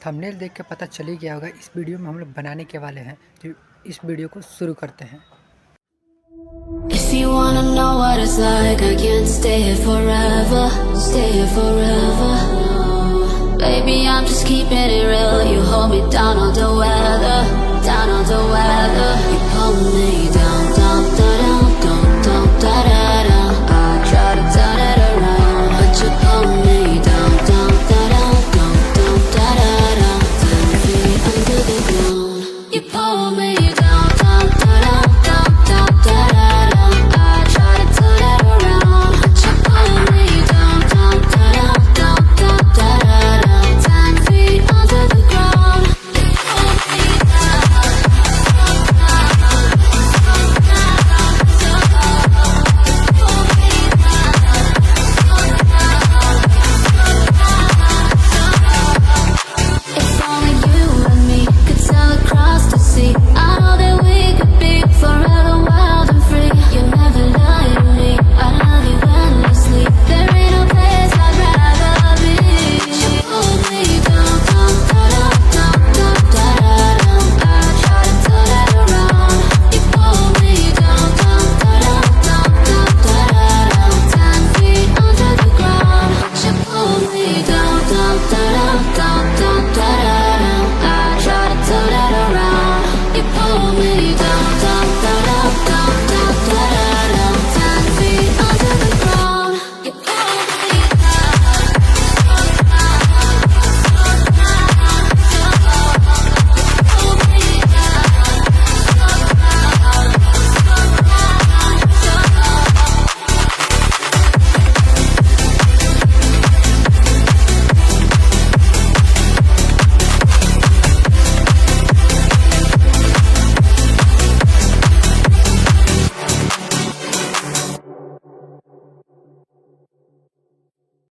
Thumbnail देख के पता चल ही गया होगा इस वीडियो में हम लोग बनाने के वाले हैं। तो इस वीडियो को शुरू करते हैं। If you wanna know what it's like, I can't stay here forever, stay here forever. Baby, I'm just keeping it real. You hold me down all the weather, down all the weather. You pull me down, down, down, down, down, down, down. I try to turn it around, but you pull me down, down, down, down, down, down, down. 10 feet under the ground. You pull me down, down, down, down, down, down, down. I try to turn it around, but you pull me down, down, down, down, down, down, down. 10 feet under the ground. You pull me down, If only you and me could sail across the sea. I know that we could be forever wild and free. You never lie to me, I love you endlessly. There ain't no place I'd rather be. You pull me down, down, down, down, down, down, down. I try to turn it around. You pull me down, down, down, down, down, down, down. 10 feet under the ground. You pull me down, down, down, down.